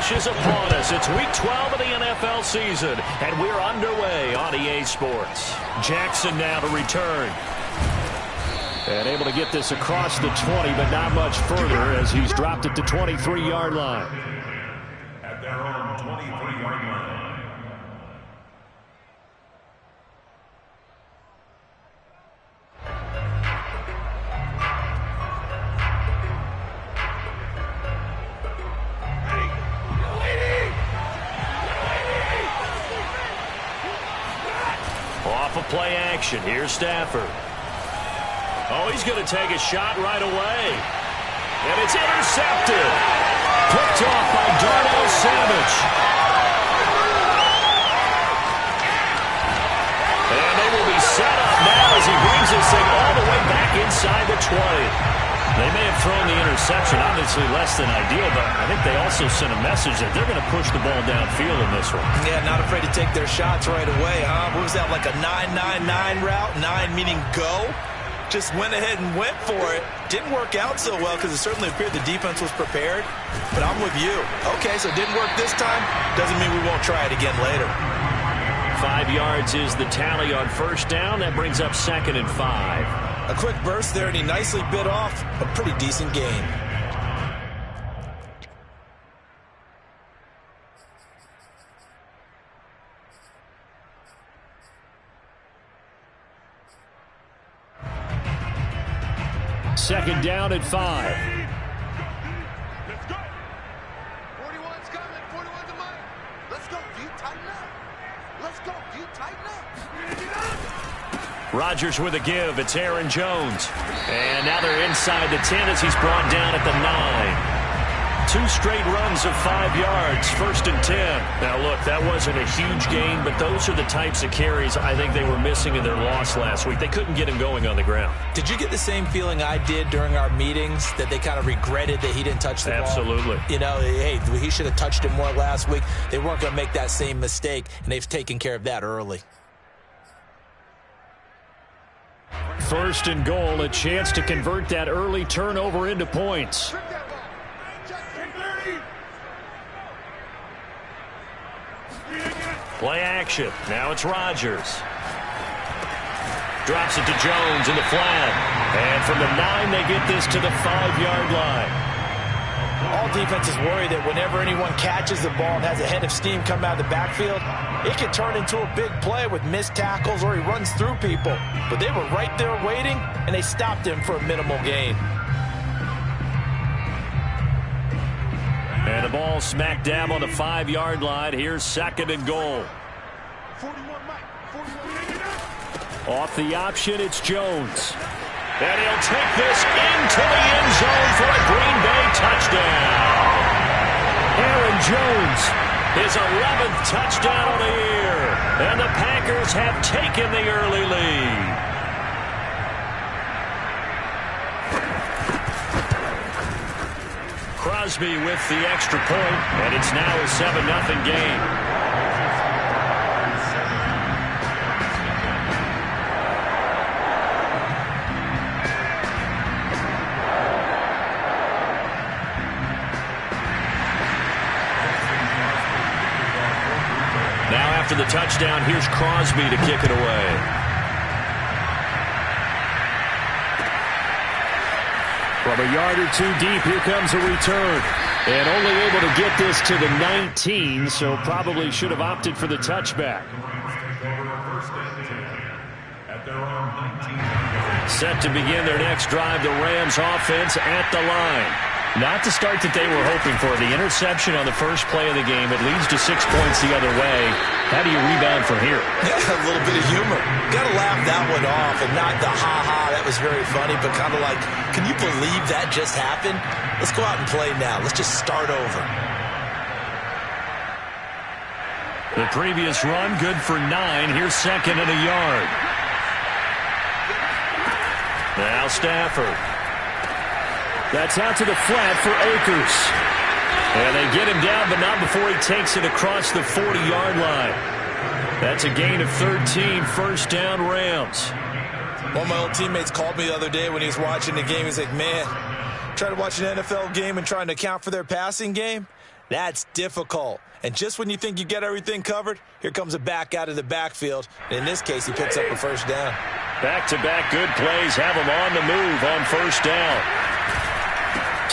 rush is upon us. It's Week 12 of the NFL season, and we're underway on EA Sports. Jackson now to return. And able to get this across the 20, but not much further as he's dropped it to 23-yard line. At their own 23-yard line. Off of play action. Here's Stafford. Oh, he's going to take a shot right away. And it's intercepted. Picked off by Darnell Savage. And they will be set up now as he brings this thing all the way back inside the 20. They may have thrown the interception, obviously less than ideal, but I think they also sent a message that they're going to push the ball downfield in this one. Yeah, not afraid to take their shots right away, huh? What was that, like a 9-9-9 route? 9 meaning go? Just went ahead and went for it. Didn't work out so well because it certainly appeared the defense was prepared. But I'm with you. Okay, so it didn't work this time. Doesn't mean we won't try it again later. 5 yards is the tally on first down. That brings up 2nd and 5. A quick burst there, and he nicely bit off a pretty decent gain. Second down at 5. Let's go. 41's coming. 41's the money. Let's go. Do you tighten up? Let's go. Do you tighten up? Rodgers with a give. It's Aaron Jones. And now they're inside the 10 as he's brought down at the 9. 2 straight runs of 5 yards. 1st and 10. Now, look, that wasn't a huge gain, but those are the types of carries I think they were missing in their loss last week. They couldn't get him going on the ground. Did you get the same feeling I did during our meetings, that they kind of regretted that he didn't touch the ball? Absolutely. You know, hey, he should have touched it more last week. They weren't going to make that same mistake, and they've taken care of that early. 1st and goal, a chance to convert that early turnover into points. Play action. Now it's Rodgers. Drops it to Jones in the flat. And from the 9, they get this to the 5-yard line. All defenses worry that whenever anyone catches the ball and has a head of steam come out of the backfield, it can turn into a big play with missed tackles or he runs through people. But they were right there waiting, and they stopped him for a minimal gain. And the ball smack dab on the 5-yard line. Here's 2nd and goal. 41, Mike. 41. Off the option, it's Jones. And he'll take this into the end zone for a Green Bay touchdown. Aaron Jones, his 11th touchdown of the year. And the Packers have taken the early lead. Crosby with the extra point, and it's now a 7-0 game. Now after the touchdown, here's Crosby to kick it away. From a yard or 2 deep, here comes a return. And only able to get this to the 19, so probably should have opted for the touchback. Set to begin their next drive, the Rams offense at the line. Not the start that they were hoping for. The interception on the first play of the game. It leads to 6 points the other way. How do you rebound from here? Yeah, a little bit of humor. Got to laugh that one off and not the ha-ha. That was very funny, but kind of like, can you believe that just happened? Let's go out and play now. Let's just start over. The previous run, good for 9. Here's 2nd and a yard. Now Stafford. That's out to the flat for Akers. And they get him down, but not before he takes it across the 40-yard line. That's a gain of 13, 1st down Rams. One of my old teammates called me the other day when he was watching the game. He's like, man, trying to watch an NFL game and trying to account for their passing game, That's difficult. And just when you think you get everything covered, here comes a back out of the backfield. In this case, he picks up a first down. Back-to-back good plays have him on the move on first down.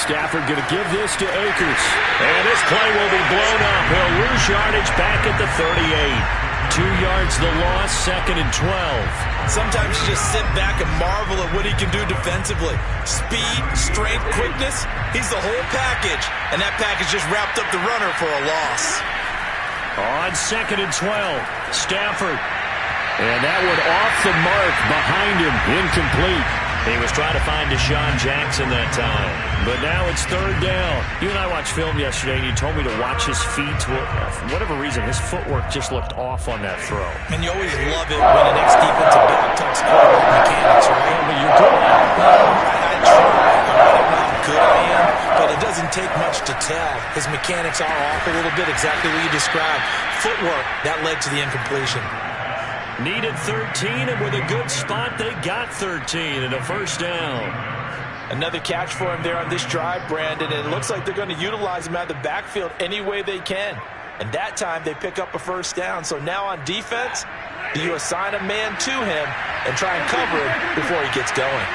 Stafford going to give this to Akers. And this play will be blown up. He'll lose yardage back at the 38. 2 yards the loss, 2nd and 12. Sometimes you just sit back and marvel at what he can do defensively. Speed, strength, quickness, he's the whole package. And that package just wrapped up the runner for a loss. On 2nd and 12, Stafford. And that one off the mark behind him, incomplete. He was trying to find Deshaun Jackson that time. But now it's 3rd down. You and I watched film yesterday, and you told me to watch his feet. For whatever reason, his footwork just looked off on that throw. And you always love it when an ex-defensive back talks quarterback mechanics, right? But you're good at it. I try. I don't know how good I am, but it doesn't take much to tell. His mechanics are off a little bit, exactly what you described. Footwork, that led to the incompletion. Needed 13, and with a good spot, they got 13 and a first down. Another catch for him there on this drive, Brandon, and it looks like they're going to utilize him out of the backfield any way they can. And that time, they pick up a first down. So now on defense, you assign a man to him and try and cover him before he gets going.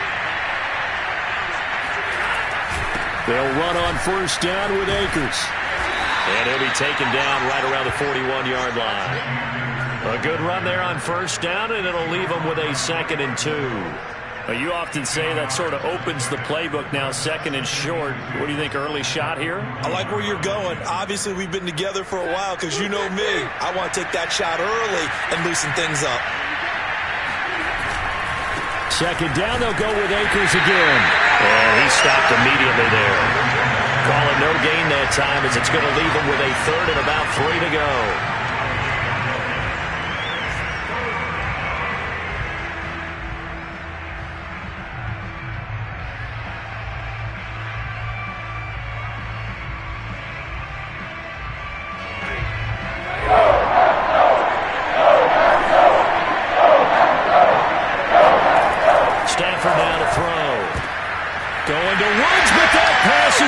They'll run on first down with Akers. And he'll be taken down right around the 41-yard line. A good run there on first down, and it'll leave them with a 2nd and 2. You often say that sort of opens the playbook now, 2nd and short. What do you think, early shot here? I like where you're going. Obviously, we've been together for a while because you know me. I want to take that shot early and loosen things up. 2nd down, they'll go with Akers again. And he stopped immediately there. Calling no gain that time as it's going to leave him with a 3rd and about 3 to go.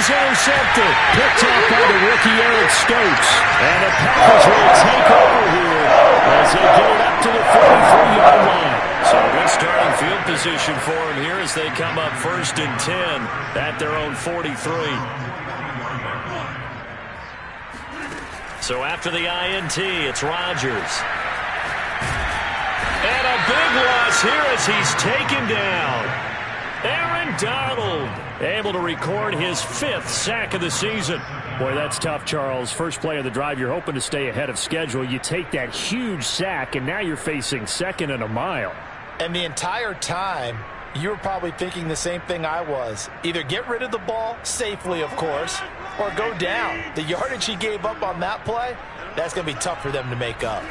Intercepted. Picked off by the rookie Eric Stokes. And the Packers will take over here as they get it up to the 43-yard line. So good starting field position for them here as they come up 1st and 10 at their own 43. So after the INT, it's Rodgers. And a big loss here as he's taken down. Aaron Donald able to record his 5th sack of the season. Boy, that's tough, Charles. First play of the drive, you're hoping to stay ahead of schedule. You take that huge sack, and now you're facing 2nd and a mile. And the entire time, you were probably thinking the same thing I was. Either get rid of the ball, safely, of course, or go down. The yardage he gave up on that play, that's going to be tough for them to make up.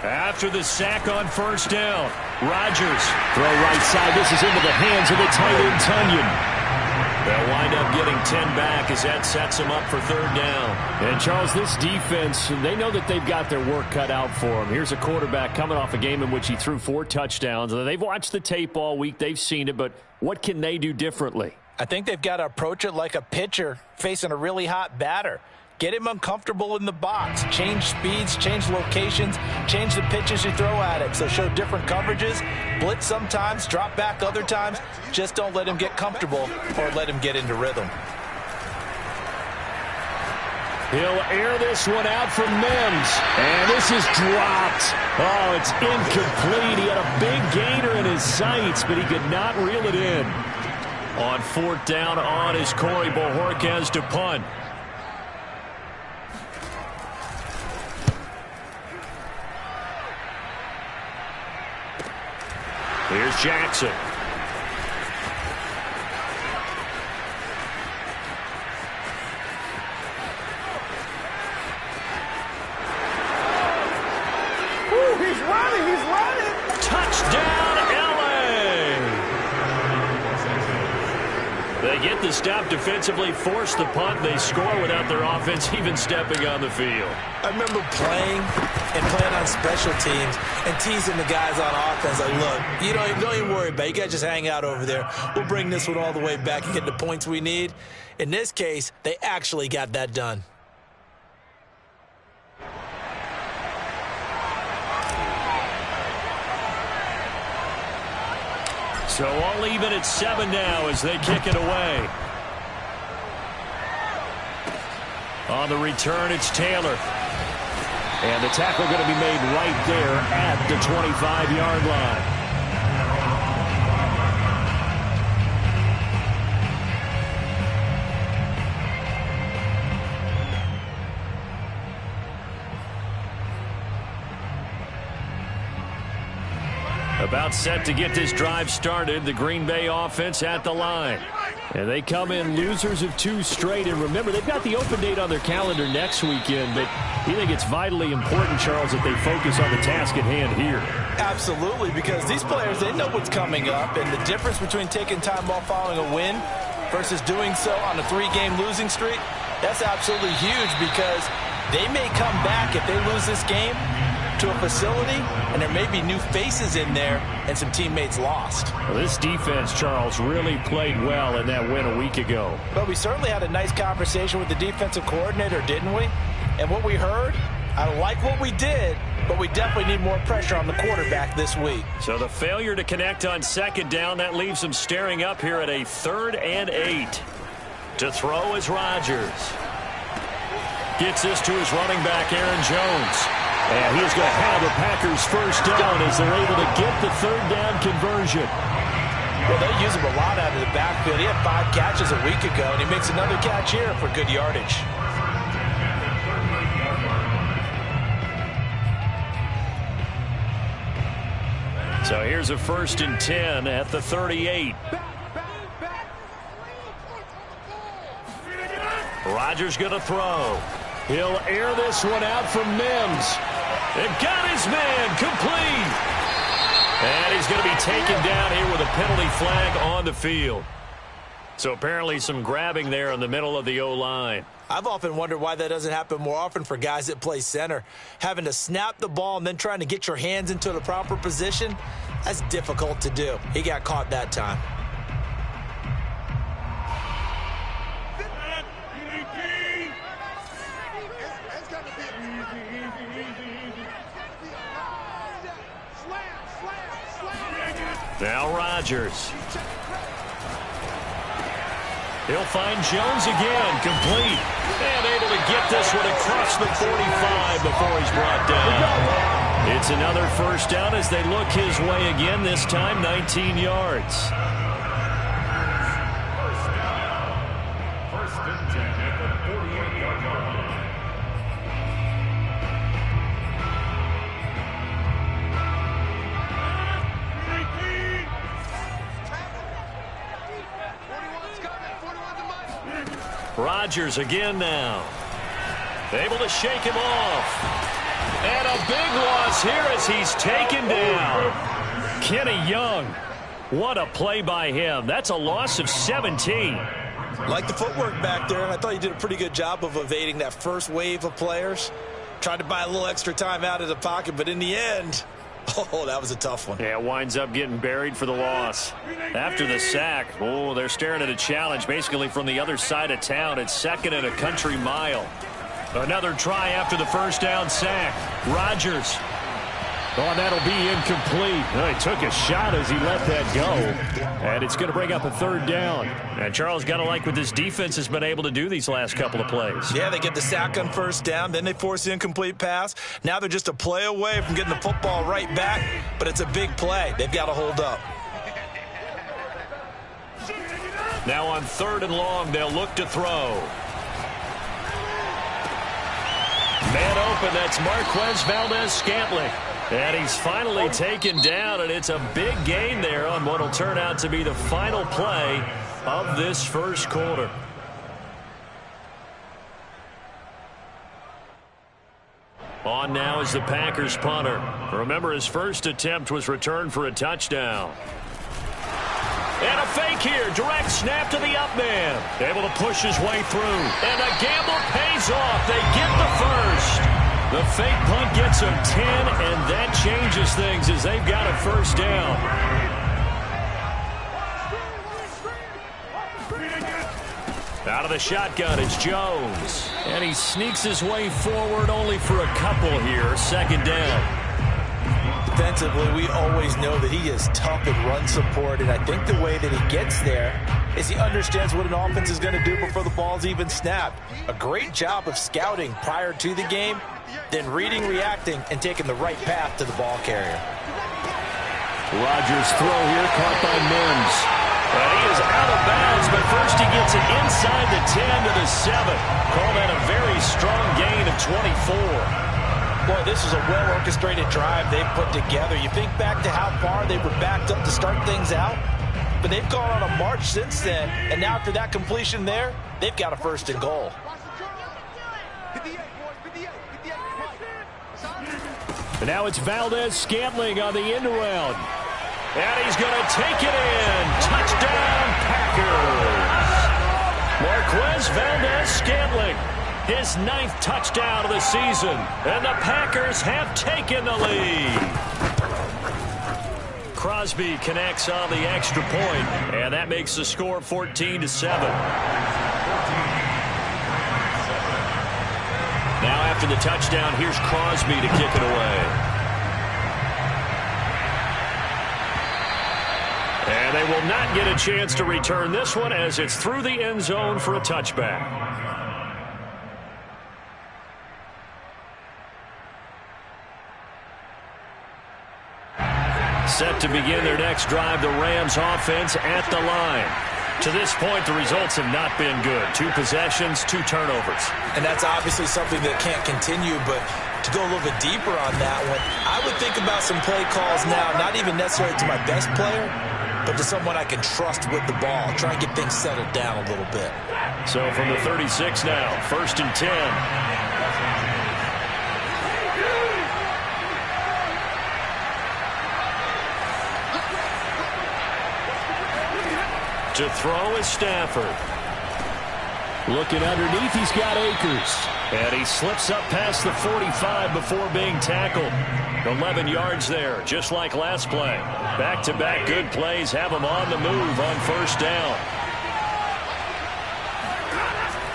After the sack on first down, Rodgers throw right side. This is into the hands of the tight end, Tunyon. They'll wind up getting 10 back as that sets them up for 3rd down. And, Charles, this defense, they know that they've got their work cut out for them. Here's a quarterback coming off a game in which he threw 4 touchdowns. They've watched the tape all week. They've seen it, but what can they do differently? I think they've got to approach it like a pitcher facing a really hot batter. Get him uncomfortable in the box. Change speeds, change locations, change the pitches you throw at him. So show different coverages, blitz sometimes, drop back other times. Just don't let him get comfortable or let him get into rhythm. He'll air this one out for Mims. And this is dropped. Oh, it's incomplete. He had a big gainer in his sights, but he could not reel it in. On 4th down on is Corey Bojorquez to punt. Here's Jackson. Ooh, he's running. Touchdown, L.A. They get the stop defensively, force the punt. They score without their offense even stepping on the field. I remember playing on special teams and teasing the guys on offense. Like, look, don't even worry about it. You guys just hang out over there. We'll bring this one all the way back and get the points we need. In this case, they actually got that done. So all even at 7 now as they kick it away. On the return, it's Taylor. And the tackle going to be made right there at the 25-yard line. About set to get this drive started, the Green Bay offense at the line. And they come in losers of 2 straight. And remember, they've got the open date on their calendar next weekend, but you think it's vitally important, Charles, that they focus on the task at hand here. Absolutely, because these players, they know what's coming up, and the difference between taking time off following a win versus doing so on a 3-game losing streak, that's absolutely huge because they may come back if they lose this game to a facility, and there may be new faces in there and some teammates lost. Well, this defense, Charles, really played well in that win a week ago. But we certainly had a nice conversation with the defensive coordinator, didn't we? And what we heard, I like what we did, but we definitely need more pressure on the quarterback this week. So the failure to connect on 2nd down, that leaves them staring up here at a 3rd and 8. To throw is Rodgers. Gets this to his running back, Aaron Jones. And he's going to have the Packers first down as they're able to get the 3rd down conversion. Well, they use him a lot out of the backfield. He had 5 catches a week ago, and he makes another catch here for good yardage. So here's a 1st and 10 at the 38. Rodgers going to throw. He'll air this one out from Mims. And got his man complete. And he's going to be taken down here with a penalty flag on the field. So apparently some grabbing there in the middle of the O-line. I've often wondered why that doesn't happen more often for guys that play center. Having to snap the ball and then trying to get your hands into the proper position, that's difficult to do. He got caught that time. Now Rodgers. He'll find Jones again, complete. And able to get this one across the 45 before he's brought down. It's another 1st down as they look his way again, this time 19 yards. First and 10 at the 48-yard line. Rodgers again now. Able to shake him off. And a big loss here as he's taken down. Kenny Young. What a play by him. That's a loss of 17. Like the footwork back there, I thought he did a pretty good job of evading that first wave of players. Tried to buy a little extra time out of the pocket, but in the end, oh, that was a tough one. Yeah, winds up getting buried for the loss. After the sack, oh, they're staring at a challenge basically from the other side of town. It's 2nd and a country mile. Another try after the 1st down sack. Rodgers. Oh, and that'll be incomplete. Oh, he took a shot as he let that go. And it's going to bring up a 3rd down. And Charles, got to like what this defense has been able to do these last couple of plays. Yeah, they get the sack on 1st down, then they force the incomplete pass. Now they're just a play away from getting the football right back, but it's a big play. They've got to hold up. Now on 3rd and long, they'll look to throw. Man open, that's Marquez Valdez-Scantling. And he's finally taken down, and it's a big gain there on what will turn out to be the final play of this 1st quarter. On now is the Packers punter. Remember, his first attempt was returned for a touchdown. And a fake here. Direct snap to the up man. Able to push his way through. And the gamble pays off. They get the first. The fake punt gets them 10, and that changes things as they've got a 1st down. Out of the shotgun, it's Jones. And he sneaks his way forward only for a couple here. 2nd down. defensively, we always know that he is tough in run support, and I think the way that he gets there is he understands what an offense is going to do before the ball's even snapped. A great job of scouting prior to the game, then reading, reacting, and taking the right path to the ball carrier. Rodgers' throw here caught by Mims. He is out of bounds, but first he gets it inside the 10 to the 7. Call that a very strong gain of 24. Boy, this is a well-orchestrated drive they've put together. You think back to how far they were backed up to start things out, but they've gone on a march since then, and now after that completion there, they've got a first and goal. And now it's Valdez-Scantling on the end around. And he's going to take it in. Touchdown, Packers. Marquez Valdez-Scantling, his 9th touchdown of the season. And the Packers have taken the lead. Crosby connects on the extra point, and that makes the score 14-7. Now after the touchdown, here's Crosby to kick it away. And they will not get a chance to return this one as it's through the end zone for a touchback. Set to begin their next drive, the Rams offense at the line. To this point, the results have not been good. 2 possessions, 2 turnovers. And that's obviously something that can't continue, but to go a little bit deeper on that one, I would think about some play calls now, not even necessarily to my best player, but to someone I can trust with the ball. Try and get things settled down a little bit. So from the 36 now, 1st and 10. To throw is Stafford. Looking underneath, he's got Akers. And he slips up past the 45 before being tackled. 11 yards there, just like last play. Back-to-back good plays have him on the move on 1st down.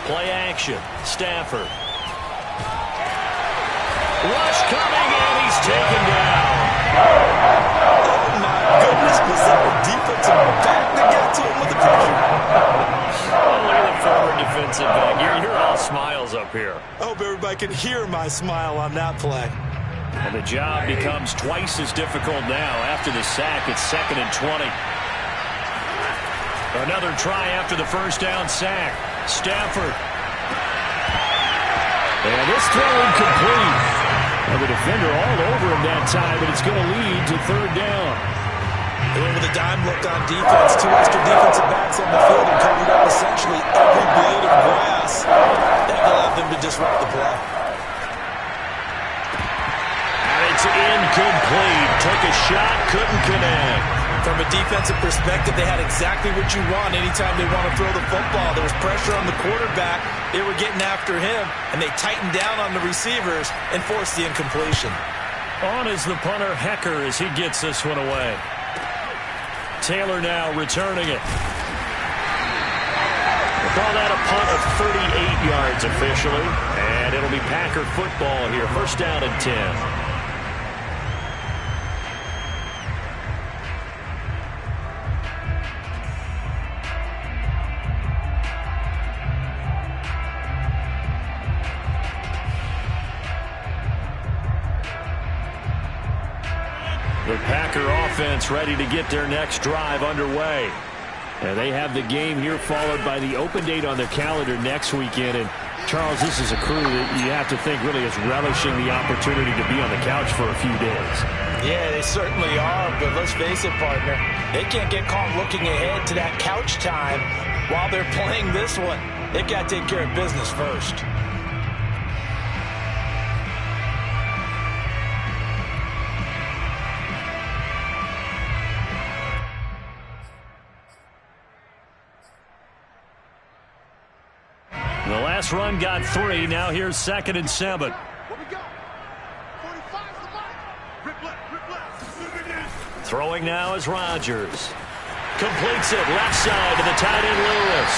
Play action, Stafford. Rush coming, and he's taken down. Oh, my goodness. Was that a defensive back that got to him with the pressure? Oh, look at the forward defensive back. You're all smiles up here. I hope everybody can hear my smile on that play. And the job becomes twice as difficult now. After the sack, it's 2nd and 20. Another try after the 1st down sack. Stafford. And this throw incomplete. Well, the defender all over him that time, but it's going to lead to 3rd down. They went with a dime look on defense. 2 extra defensive backs on the field and covered up essentially every blade of grass. That allowed them to disrupt the play. And it's incomplete. Took a shot, couldn't connect. From a defensive perspective, they had exactly what you want anytime they want to throw the football. There was pressure on the quarterback. They were getting after him, and they tightened down on the receivers and forced the incompletion. On is the punter, Hecker, as he gets this one away. Taylor now returning it. We'll call that a punt of 38 yards officially, and it'll be Packer football here. 1st down and 10. The Packer offense ready to get their next drive underway. And they have the game here followed by the open date on their calendar next weekend. And, Charles, this is a crew that you have to think really is relishing the opportunity to be on the couch for a few days. Yeah, they certainly are, but let's face it, partner. They can't get caught looking ahead to that couch time while they're playing this one. They've got to take care of business first. The last run got 3. Now here's 2nd and 7. What we got? 45's the mark. Rip left. Throwing now is Rodgers. Completes it left side to the tight end Lewis.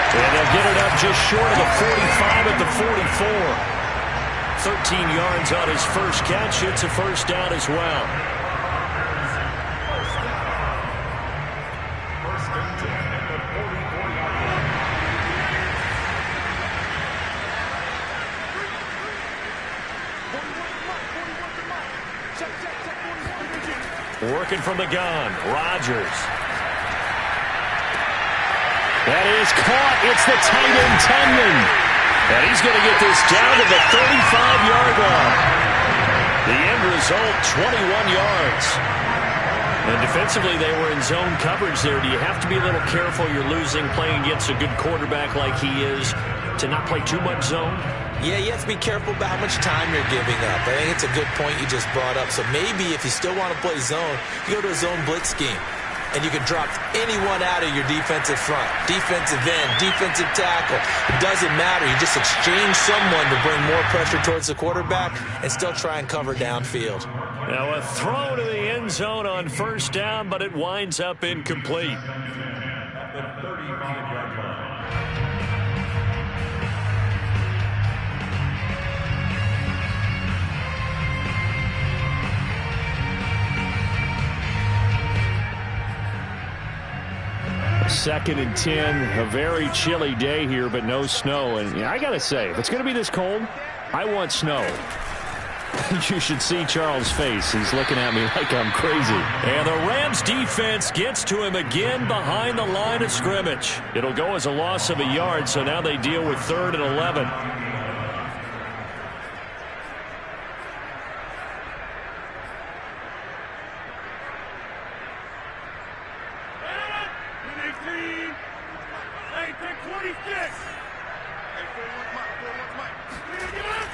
And they'll get it up just short of the 45 at the 44. 13 yards on his first catch. It's a first down as well. First and 10 at the 44-yard line. Working from the gun, Rodgers. That is caught. It's the tight end, Tunyon. And he's going to get this down to the 35-yard line. The end result, 21 yards. And defensively, they were in zone coverage there. Do you have to be a little careful? You're losing, playing against a good quarterback like he is, to not play too much zone? Yeah, you have to be careful about how much time you're giving up. I think it's a good point you just brought up. So maybe if you still want to play zone, you go to a zone blitz scheme. And you can drop anyone out of your defensive front. Defensive end, defensive tackle. It doesn't matter. You just exchange someone to bring more pressure towards the quarterback and still try and cover downfield. Now a throw to the end zone on first down, but it winds up incomplete. At the 35-yard line. Second and 10, a very chilly day here, but no snow. And I got to say, if it's going to be this cold, I want snow. You should see Charles' face. He's looking at me like I'm crazy. And the Rams defense gets to him again behind the line of scrimmage. It'll go as a loss of a yard, so now they deal with 3rd and 11.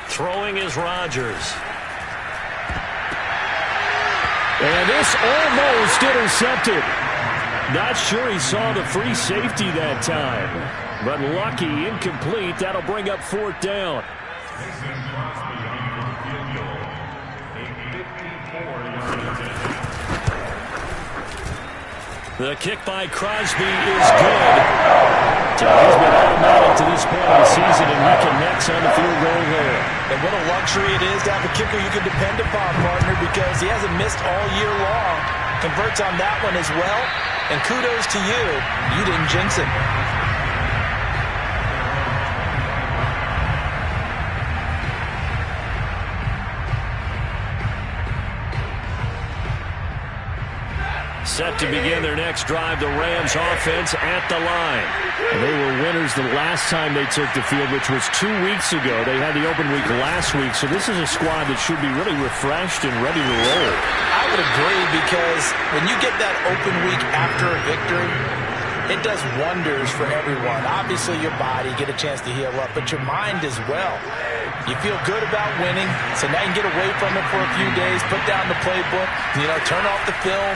Throwing is Rodgers. And this almost intercepted. Not sure he saw the free safety that time. But lucky, incomplete. That'll bring up 4th down. The kick by Crosby is good. He's been automatic to this point of the season, and he connects on the field goal there. And what a luxury it is to have a kicker you can depend upon, partner, because he hasn't missed all year long. Converts on that one as well. And kudos to you. You didn't jinx it. Set to begin their next drive, the Rams offense at the line. And they were winners the last time they took the field, which was 2 weeks ago. They had the open week last week, so this is a squad that should be really refreshed and ready to roll. I would agree, because when you get that open week after a victory, it does wonders for everyone. Obviously, your body, get a chance to heal up, but your mind as well. You feel good about winning, so now you can get away from it for a few days, put down the playbook, turn off the film.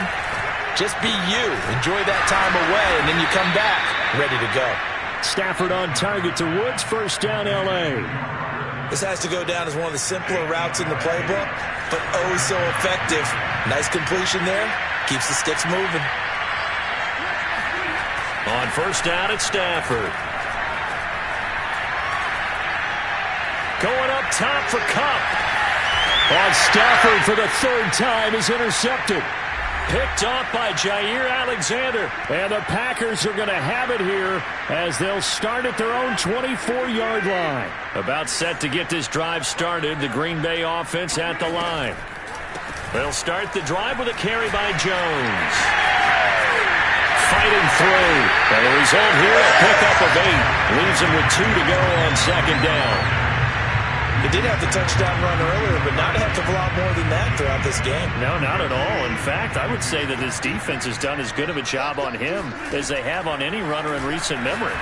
Just be you. Enjoy that time away, and then you come back ready to go. Stafford on target to Woods. First down, L.A. This has to go down as one of the simpler routes in the playbook, but oh so effective. Nice completion there. Keeps the sticks moving. On first down, it's Stafford. Going up top for Kupp. On Stafford for the 3rd time is intercepted. Picked off by Jair Alexander. And the Packers are going to have it here as they'll start at their own 24-yard line. About set to get this drive started. The Green Bay offense at the line. They'll start the drive with a carry by Jones. Fighting through. And the result here, a pickup of 8. Leaves him with 2 to go on second down. He did have the touchdown run earlier, but not a heck of a lot more than that throughout this game. No, not at all. In fact, I would say that this defense has done as good of a job on him as they have on any runner in recent memory.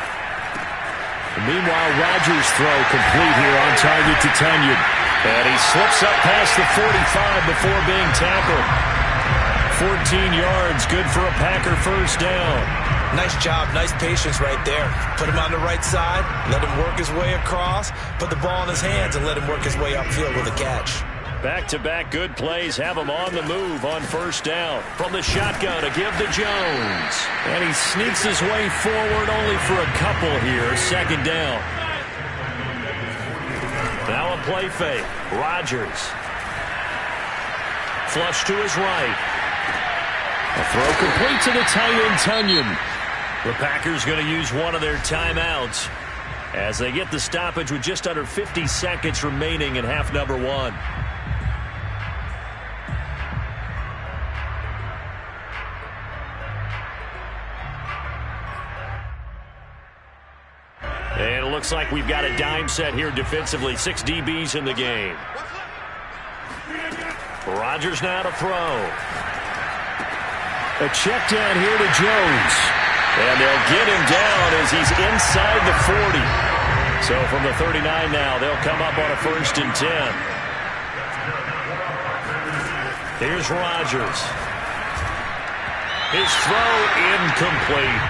And meanwhile, Rodgers' throw complete here on target to Tunyon. And he slips up past the 45 before being tackled. 14 yards, good for a Packer first down. Nice job, nice patience right there. Put him on the right side, let him work his way across, put the ball in his hands, and let him work his way upfield with a catch. Back-to-back good plays have him on the move on first down. From the shotgun, a give to Jones. And he sneaks his way forward only for a couple here. Second down. Now a play fake. Rodgers. Flush to his right. A throw complete to the tight end, Tunyon. The Packers going to use one of their timeouts as they get the stoppage with just under 50 seconds remaining in half number one. And it looks like we've got a dime set here defensively. 6 DBs in the game. Rodgers now to throw. A check down here to Jones. And they'll get him down as he's inside the 40. So from the 39 now, they'll come up on a 1st and 10. Here's Rodgers. His throw incomplete.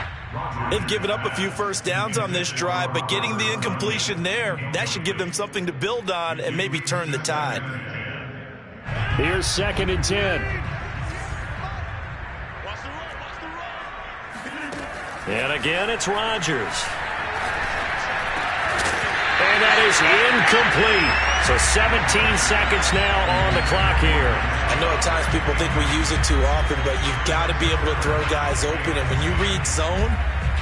They've given up a few first downs on this drive, but getting the incompletion there, that should give them something to build on and maybe turn the tide. Here's 2nd and 10. And again, it's Rodgers. And that is incomplete. So 17 seconds now on the clock here. I know at times people think we use it too often, but you've got to be able to throw guys open. And when you read zone,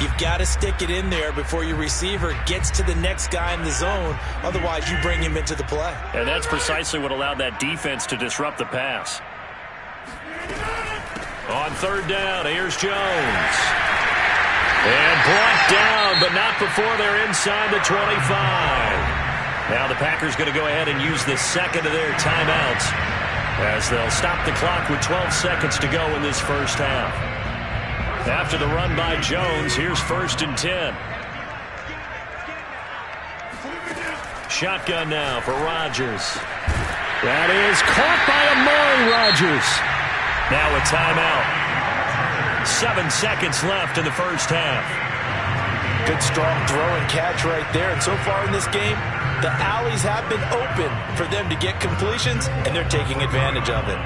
you've got to stick it in there before your receiver gets to the next guy in the zone. Otherwise, you bring him into the play. And that's precisely what allowed that defense to disrupt the pass. On 3rd down, here's Jones. And brought down, but not before they're inside the 25. Now the Packers going to go ahead and use the 2nd of their timeouts as they'll stop the clock with 12 seconds to go in this first half. After the run by Jones, here's 1st and 10. Shotgun now for Rodgers. That is caught by Amari Rodgers. Now a timeout. 7 seconds left in the first half. Good strong throw and catch right there. And so far in this game, the alleys have been open for them to get completions, and they're taking advantage of it.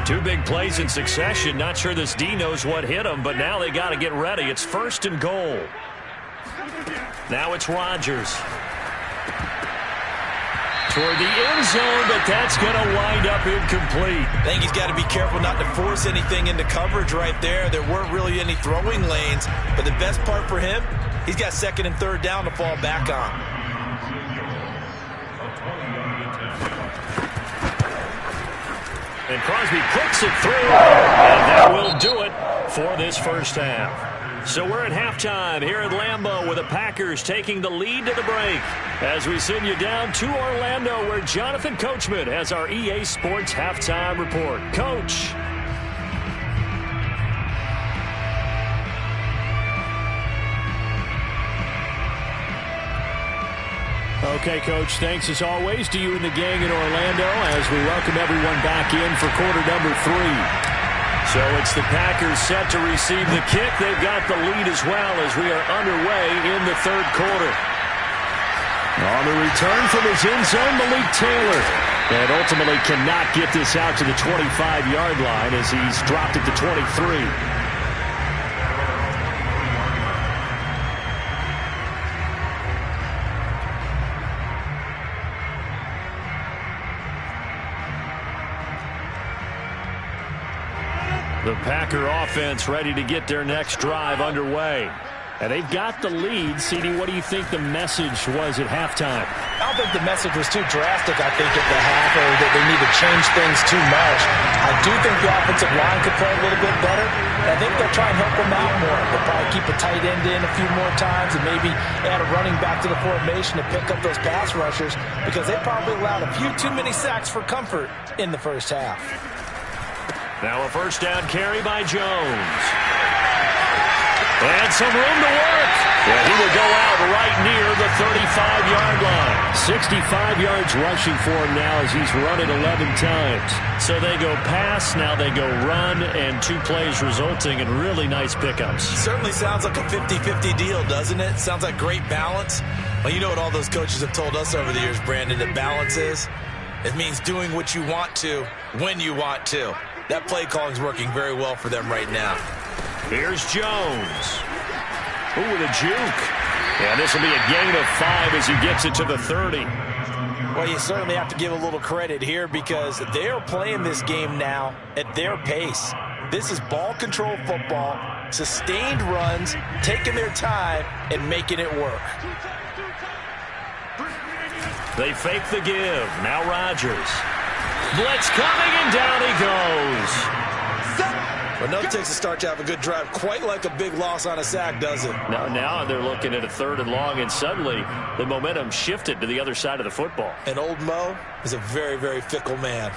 2 big plays in succession. Not sure this D knows what hit him, but now they got to get ready. It's 1st and goal. Now it's Rodgers. Toward the end zone, but that's going to wind up incomplete. I think he's got to be careful not to force anything into coverage right there. There weren't really any throwing lanes, but the best part for him, he's got 2nd and 3rd down to fall back on. And Crosby puts it through, and that will do it for this first half. So we're at halftime here at Lambeau with the Packers taking the lead to the break as we send you down to Orlando where Jonathan Coachman has our EA Sports Halftime Report. Coach. Okay, Coach, thanks as always to you and the gang in Orlando as we welcome everyone back in for quarter number 3. So it's the Packers set to receive the kick. They've got the lead as well as we are underway in the 3rd quarter. On the return from his end zone, Malik Taylor. And ultimately cannot get this out to the 25-yard line as he's dropped at the 23. The Packer offense ready to get their next drive underway. And they've got the lead. CD, what do you think the message was at halftime? I don't think the message was too drastic, I think, at the half, or that they need to change things too much. I do think the offensive line could play a little bit better. And I think they'll try and help them out more. They'll probably keep a tight end in a few more times and maybe add a running back to the formation to pick up those pass rushers because they probably allowed a few too many sacks for comfort in the first half. Now a first down carry by Jones. And some room to work. Yeah, he will go out right near the 35-yard line. 65 yards rushing for him now as he's run it 11 times. So they go pass, now they go run, and 2 plays resulting in really nice pickups. Certainly sounds like a 50-50 deal, doesn't it? Sounds like great balance. Well, you know what all those coaches have told us over the years, Brandon, that balance is? It means doing what you want to, when you want to. That play calling is working very well for them right now. Here's Jones. Ooh, with a juke. And this will be a gain of 5 as he gets it to the 30. Well, you certainly have to give a little credit here because they're playing this game now at their pace. This is ball control football, sustained runs, taking their time, and making it work. They fake the give. Now Rodgers. Blitz coming, and down he goes. Well, no takes a start to have a good drive, quite like a big loss on a sack, does it? Now they're looking at a 3rd and long, and suddenly the momentum shifted to the other side of the football. And old Mo is a very, very fickle man.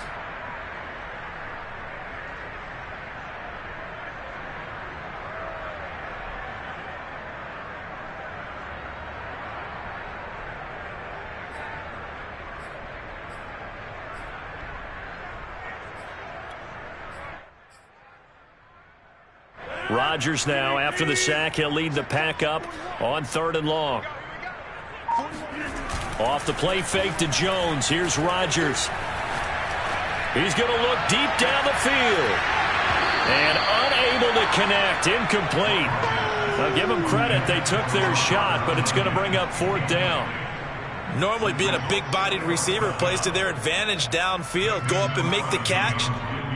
Rodgers now, after the sack, he'll lead the pack up on 3rd and long. Off the play fake to Jones. Here's Rodgers. He's going to look deep down the field. And unable to connect. Incomplete. Now give them credit. They took their shot, but it's going to bring up 4th down. Normally being a big-bodied receiver plays to their advantage downfield. Go up and make the catch,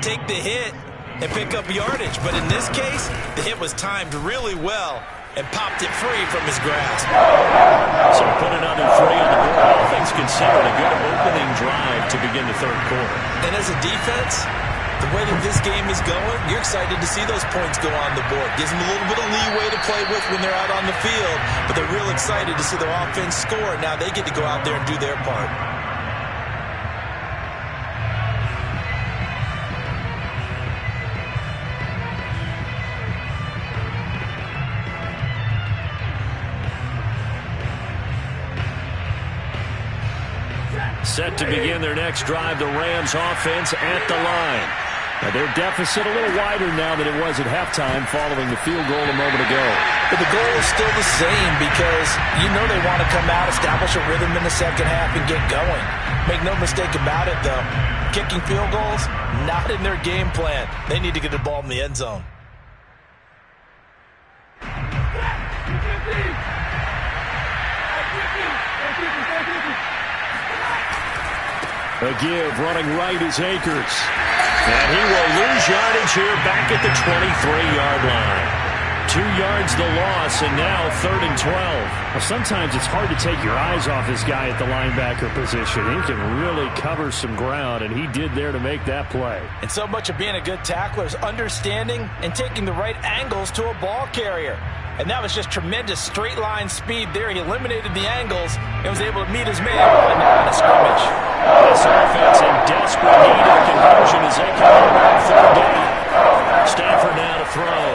take the hit, and pick up yardage. But in this case, the hit was timed really well and popped it free from his grasp. So put another 3 on the board. All things considered, a good opening drive to begin the 3rd quarter. And as a defense, the way that this game is going, you're excited to see those points go on the board. Gives them a little bit of leeway to play with when they're out on the field, but they're real excited to see their offense score. Now they get to go out there and do their part. Set to begin their next drive, the Rams offense at the line. Now their deficit a little wider now than it was at halftime following the field goal a moment ago. But the goal is still the same because you know they want to come out, establish a rhythm in the second half, and get going. Make no mistake about it, though. Kicking field goals, not in their game plan. They need to get the ball in the end zone. A give, running right is Akers. And he will lose yardage here back at the 23-yard line. 2 yards the loss, and now 3rd and 12. Well, sometimes it's hard to take your eyes off this guy at the linebacker position. He can really cover some ground, and he did there to make that play. And so much of being a good tackler is understanding and taking the right angles to a ball carrier. And that was just tremendous straight line speed there. He eliminated the angles and was able to meet his man on the line of scrimmage. This offense in desperate need of conversion as they come over on 3rd down. Stafford now to throw.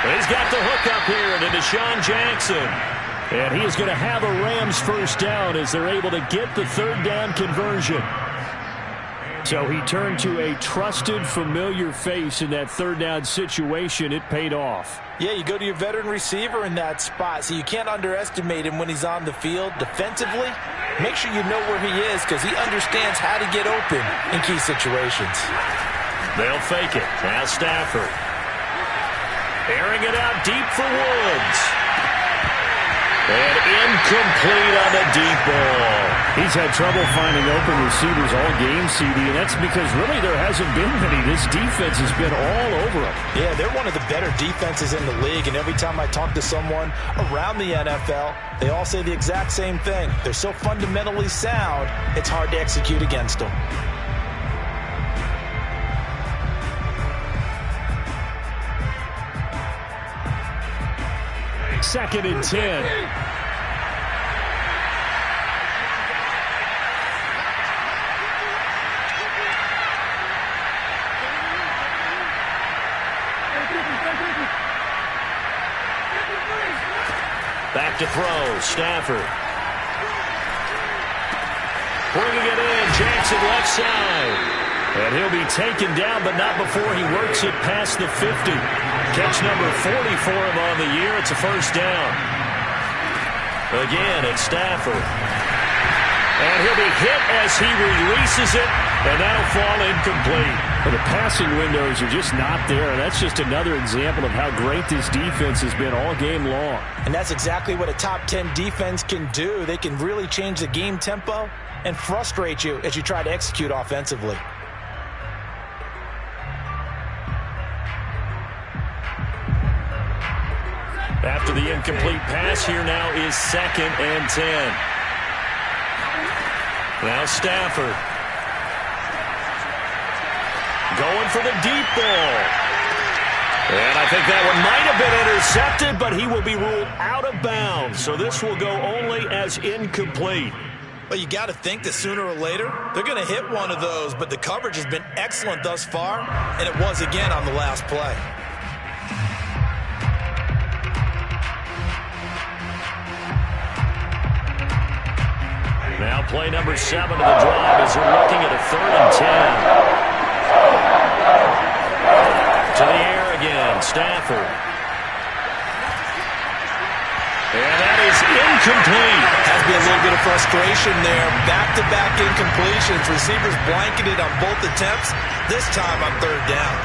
He's got the hook up here to Deshaun Jackson. And he is going to have a Rams 1st down as they're able to get the 3rd down conversion. So he turned to a trusted, familiar face in that 3rd down situation. It paid off. Yeah, you go to your veteran receiver in that spot, so you can't underestimate him when he's on the field defensively. Make sure you know where he is because he understands how to get open in key situations. They'll fake it. Now Stafford. Airing it out deep for Woods. And incomplete on the deep ball. He's had trouble finding open receivers all game, CD, and that's because really there hasn't been many. This defense has been all over them. Yeah, they're one of the better defenses in the league, and every time I talk to someone around the NFL, they all say the exact same thing. They're so fundamentally sound, it's hard to execute against them. Second and 10. Back to throw, Stafford. Bringing it in, Jackson left side. And he'll be taken down, but not before he works it past the 50. Catch number 40 for him on the year. It's a 1st down. Again, it's Stafford. And he'll be hit as he releases it, and that'll fall incomplete. Well, the passing windows are just not there. That's just another example of how great this defense has been all game long. And that's exactly what a top 10 defense can do. They can really change the game tempo and frustrate you as you try to execute offensively. After the incomplete pass, here now is 2nd and 10. Now Stafford. Going for the deep ball. And I think that one might have been intercepted, but he will be ruled out of bounds. So this will go only as incomplete. Well, you got to think that sooner or later they're going to hit one of those, but the coverage has been excellent thus far, and it was again on the last play. Now play number 7 of the drive as we're looking at a 3rd and 10. To the air again, Stafford. And that is incomplete. Has to be a little bit of frustration there. Back-to-back incompletions. Receivers blanketed on both attempts. This time on 3rd down.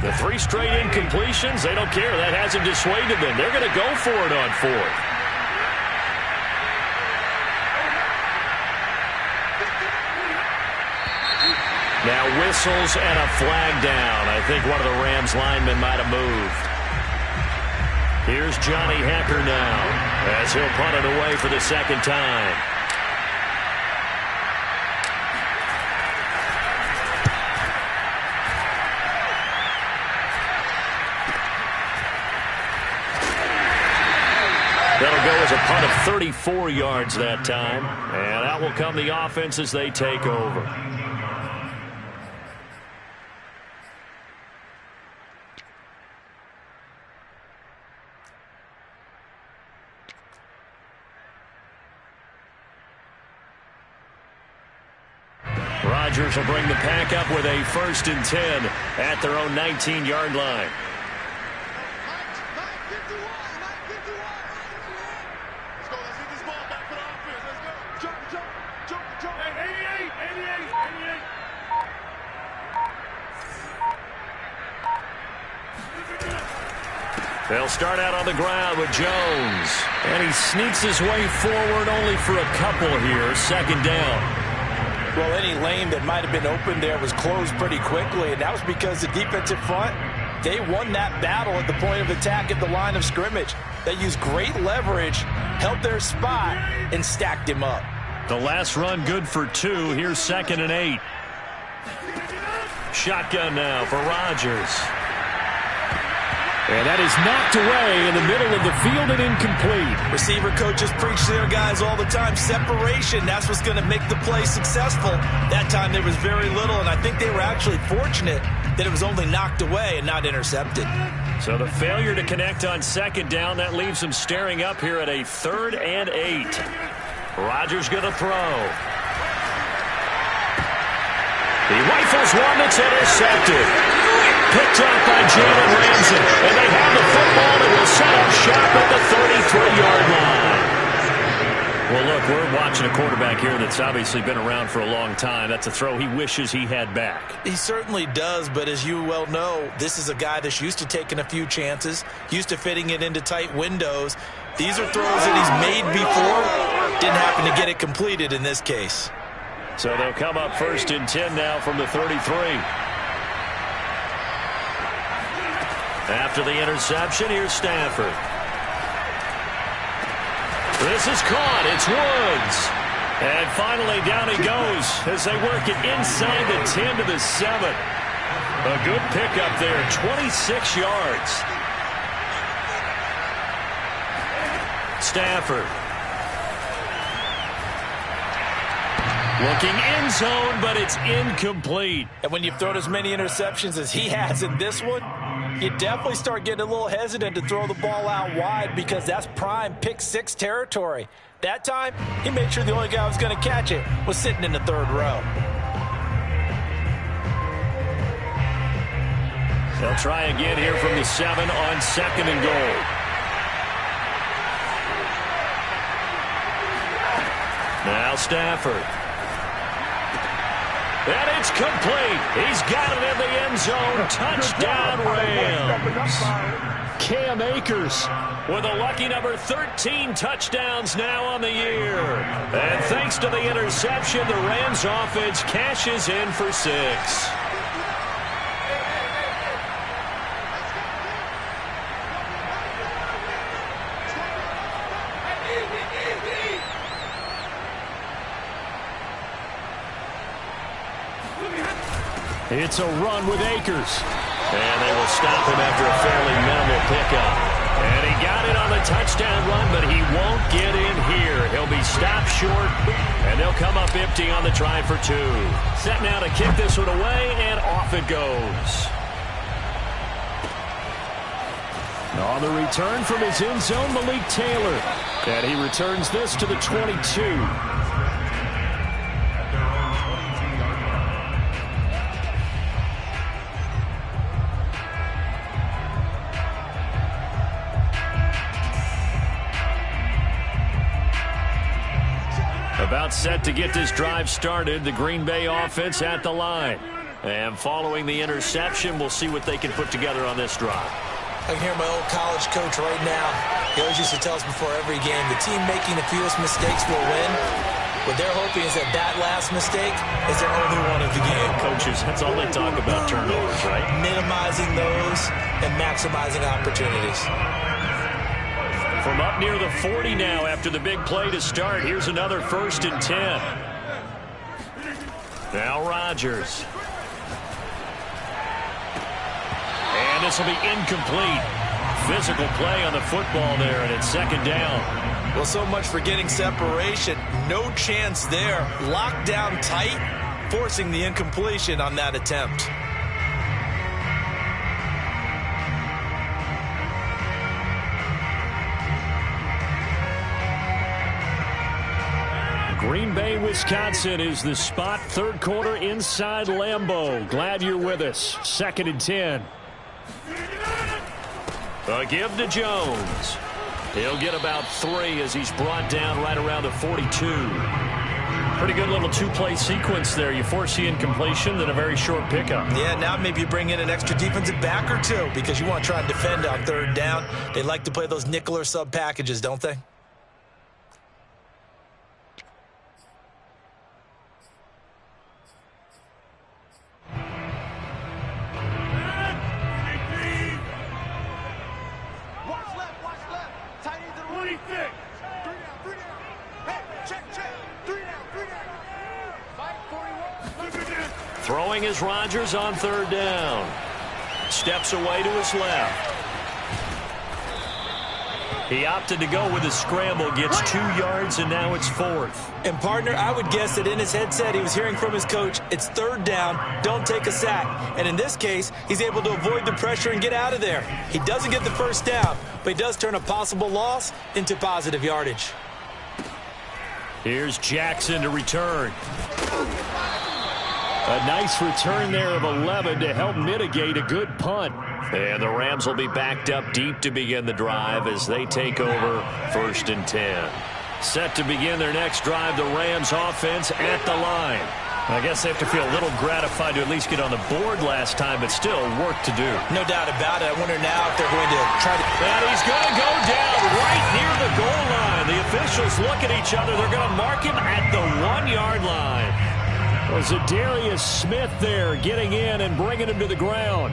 The 3 straight incompletions, they don't care. That hasn't dissuaded them. They're going to go for it on 4th. Now whistles and a flag down. I think one of the Rams linemen might have moved. Here's Johnny Hecker now as he'll punt it away for the 2nd time. That'll go as a punt of 34 yards that time. And out will come the offense as they take over. Rodgers will bring the pack up with a 1st and 10 at their own 19-yard line. They'll start out on the ground with Jones. And he sneaks his way forward only for a couple here. 2nd down. Well, any lane that might have been open there was closed pretty quickly, and that was because the defensive front, they won that battle at the point of attack at the line of scrimmage. They used great leverage, held their spot, and stacked him up. The last run good for 2. Here's 2nd and 8. Shotgun now for Rodgers. And that is knocked away in the middle of the field and incomplete. Receiver coaches preach to their guys all the time. Separation, that's what's going to make the play successful. That time there was very little, and I think they were actually fortunate that it was only knocked away and not intercepted. So the failure to connect on 2nd down, that leaves them staring up here at a 3rd and 8. Rodgers going to throw. He rifles one that's intercepted. Picked up by Jalen Ramsey. And they have the football and will set up shop at the 33-yard line. Well, look, we're watching a quarterback here that's obviously been around for a long time. That's a throw he wishes he had back. He certainly does, but as you well know, this is a guy that's used to taking a few chances, used to fitting it into tight windows. These are throws that he's made before. Didn't happen to get it completed in this case. So they'll come up 1st and 10 now from the 33. After the interception, here's Stafford. This is caught. It's Woods. And finally down he goes as they work it inside the 10 to the 7. A good pickup there, 26 yards. Stafford. Looking end zone, but it's incomplete. And when you've thrown as many interceptions as he has in this one, you definitely start getting a little hesitant to throw the ball out wide because that's prime pick 6 territory. That time, he made sure the only guy who was going to catch it was sitting in the 3rd row. They'll try again here from the 7 on 2nd and goal. Now Stafford. And it's complete. He's got it in the end zone. Touchdown, Rams. Cam Akers with a lucky number 13 touchdowns now on the year. And thanks to the interception, the Rams offense cashes in for 6. It's a run with Akers. And they will stop him after a fairly minimal pickup. And he got it on the touchdown run, but he won't get in here. He'll be stopped short, and they'll come up empty on the try for 2. Set now to kick this one away, and off it goes. On the return from his end zone, Malik Taylor. And he returns this to the 22. About set to get this drive started, the Green Bay offense at the line. And following the interception, we'll see what they can put together on this drive. I can hear my old college coach right now. He always used to tell us before every game, the team making the fewest mistakes will win. What they're hoping is that that last mistake is their only one of the game. Coaches, that's all they talk about, turnovers, right? Minimizing those and maximizing opportunities. From up near the 40 now after the big play to start. Here's another 1st and 10. Now Rodgers. And this will be incomplete. Physical play on the football there, and it's 2nd down. Well, so much for getting separation. No chance there. Locked down tight, forcing the incompletion on that attempt. Green Bay, Wisconsin is the spot. 3rd quarter inside Lambeau. Glad you're with us. 2nd and 10. A give to Jones. He'll get about 3 as he's brought down right around the 42. Pretty good little 2-play sequence there. You force the incompletion, then a very short pickup. Yeah, now maybe you bring in an extra defensive back or 2 because you want to try and defend on 3rd down. They like to play those nickel or sub packages, don't they? Throwing is Rodgers on 3rd down. Steps away to his left. He opted to go with his scramble, gets 2 yards, and now it's 4th. And, partner, I would guess that in his headset he was hearing from his coach, it's 3rd down, don't take a sack. And in this case, he's able to avoid the pressure and get out of there. He doesn't get the 1st down, but he does turn a possible loss into positive yardage. Here's Jackson to return. A nice return there of 11 to help mitigate a good punt. And the Rams will be backed up deep to begin the drive as they take over 1st and 10. Set to begin their next drive, the Rams offense at the line. I guess they have to feel a little gratified to at least get on the board last time, but still work to do. No doubt about it. I wonder now if they're going to try to... And he's going to go down right near the goal line. The officials look at each other. They're going to mark him at the 1-yard line. Was it Darius Smith there getting in and bringing him to the ground?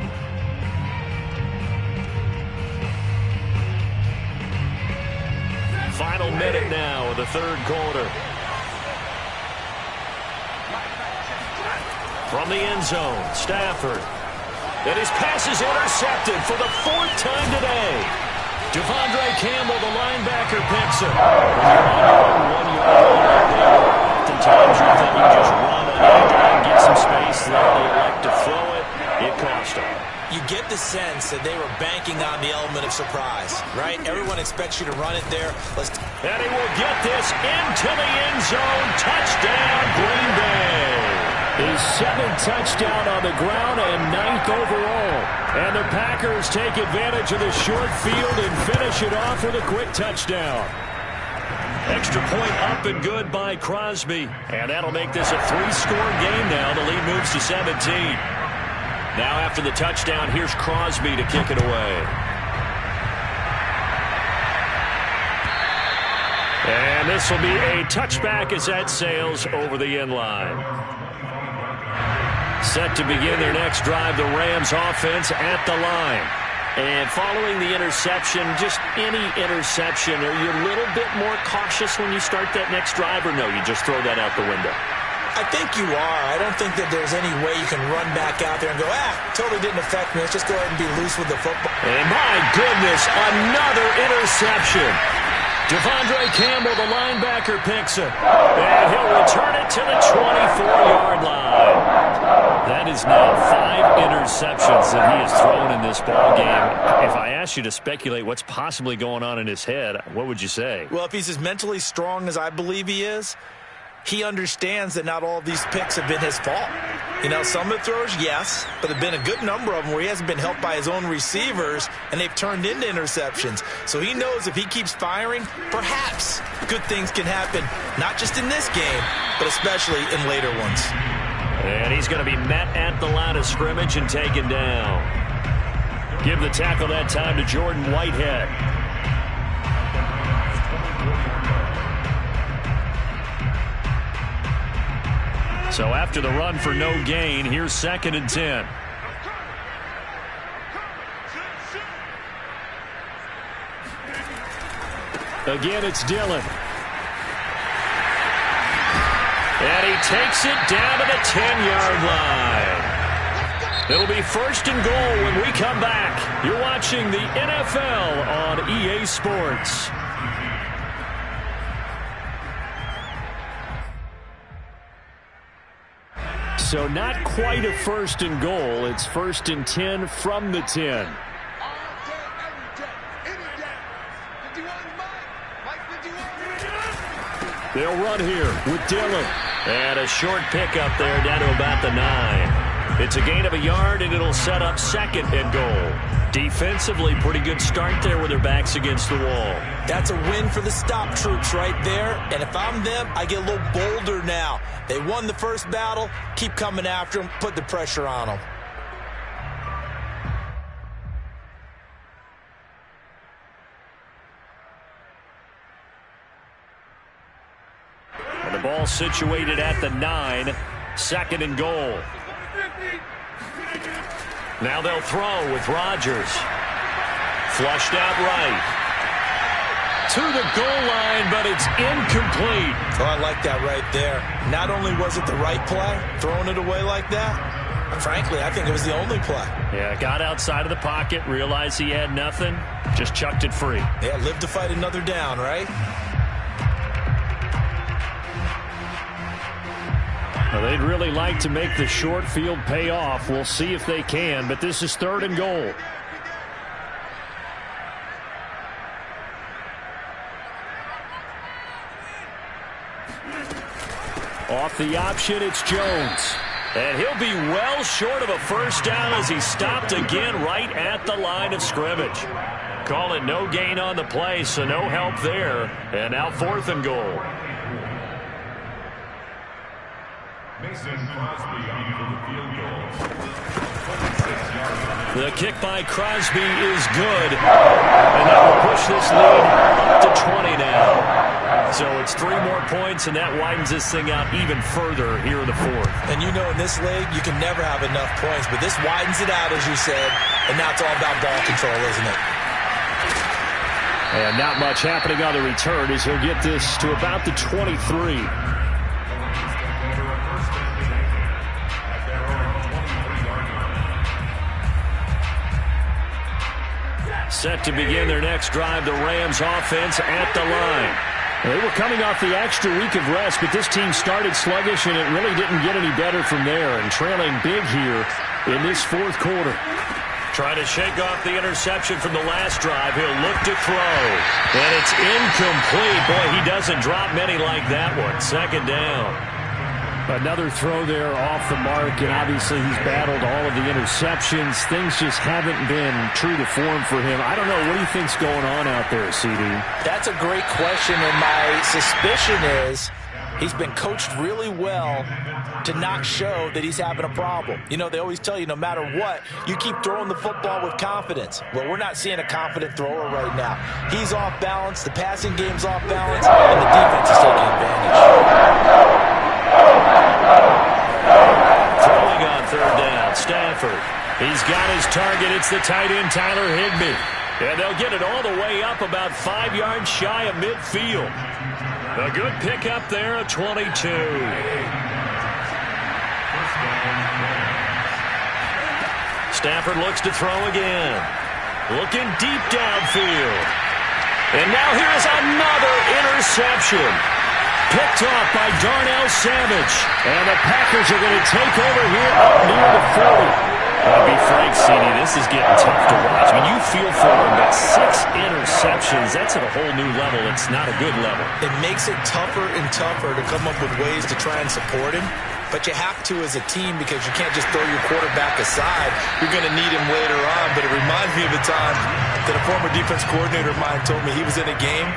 Final minute now of the 3rd quarter. From the end zone, Stafford. And his pass is intercepted for the 4th time today. Devondre Campbell, the linebacker, picks him. When you're on your 1-yard line there, oftentimes you're thinking just run and get some space. They elect to throw it. It cost them. You get the sense that they were banking on the element of surprise, right? Everyone expects you to run it there. And he will get this into the end zone. Touchdown, Green Bay. His 7th touchdown on the ground and 9th overall. And the Packers take advantage of the short field and finish it off with a quick touchdown. Extra point up and good by Crosby. And that'll make this a 3-score game now. The lead moves to 17. Now after the touchdown, here's Crosby to kick it away. And this will be a touchback as that sails over the end line. Set to begin their next drive, the Rams offense at the line. And following the interception, just any interception, are you a little bit more cautious when you start that next drive, or no, you just throw that out the window? I think you are. I don't think that there's any way you can run back out there and go, totally didn't affect me. Let's just go ahead and be loose with the football. And my goodness, another interception. Devondre Campbell, the linebacker, picks it. And he'll return it to the 24-yard line. That is now 5 interceptions that he has thrown in this ball game. If I asked you to speculate what's possibly going on in his head, what would you say? Well, if he's as mentally strong as I believe he is, he understands that not all of these picks have been his fault. You know, some of the throws, yes, but there have been a good number of them where he hasn't been helped by his own receivers, and they've turned into interceptions. So he knows if he keeps firing, perhaps good things can happen, not just in this game, but especially in later ones. And he's going to be met at the line of scrimmage and taken down. Give the tackle that time to Jordan Whitehead. So after the run for no gain, here's 2nd and 10. Again, it's Dillon. And he takes it down to the 10-yard line. It'll be 1st and goal when we come back. You're watching the NFL on EA Sports. So not quite a 1st and goal. It's 1st and 10 from the 10. They'll run here with Dillon. And a short pickup there down to about the 9. It's a gain of a yard, and it'll set up 2nd and goal. Defensively, pretty good start there with their backs against the wall. That's a win for the stop troops right there. And if I'm them, I get a little bolder now. They won the first battle. Keep coming after them. Put the pressure on them. And the ball situated at the 9. 2nd and goal. Now they'll throw with Rodgers. Flushed out right. To the goal line, but it's incomplete. Oh, I like that right there. Not only was it the right play, throwing it away like that, frankly, I think it was the only play. Yeah, got outside of the pocket, realized he had nothing, just chucked it free. Yeah, live to fight another down, right? Well, they'd really like to make the short field pay off. We'll see if they can, but this is 3rd and goal. Off the option, it's Jones. And he'll be well short of a first down as he stopped again right at the line of scrimmage. Call it no gain on the play, so no help there. And now 4th and goal. Mason Crosby on for the field goal. The kick by Crosby is good. And that will push this lead up to 20 now. So it's 3 more points, and that widens this thing out even further here in the 4th. And you know in this league, you can never have enough points. But this widens it out, as you said. And now it's all about ball control, isn't it? And not much happening on the return as he'll get this to about the 23. Set to begin their next drive, the Rams offense at the line. They were coming off the extra week of rest, but this team started sluggish, and it really didn't get any better from there, and trailing big here in this 4th quarter. Trying to shake off the interception from the last drive. He'll look to throw. And it's incomplete. Boy, he doesn't drop many like that one. 2nd down. Another throw there off the mark, and obviously he's battled all of the interceptions. Things just haven't been true to form for him. I don't know. What do you think's going on out there, CD? That's a great question, and my suspicion is he's been coached really well to not show that he's having a problem. You know, they always tell you no matter what, you keep throwing the football with confidence. Well, we're not seeing a confident thrower right now. He's off balance, the passing game's off balance, and the defense is taking advantage. Throwing on third down, Stafford. He's got his target. It's the tight end, Tyler Higbee. And they'll get it all the way up about 5 yards shy of midfield. A good pickup there at 22. Stafford looks to throw again. Looking deep downfield. And now here's another interception. Picked off by Darnell Savage. And the Packers are going to take over here up near the 40. I'll be frank, CD, this is getting tough to watch. I mean, you feel for him, but 6 interceptions, that's at a whole new level. It's not a good level. It makes it tougher and tougher to come up with ways to try and support him. But you have to as a team because you can't just throw your quarterback aside. You're going to need him later on. But it reminds me of a time that a former defense coordinator of mine told me he was in a game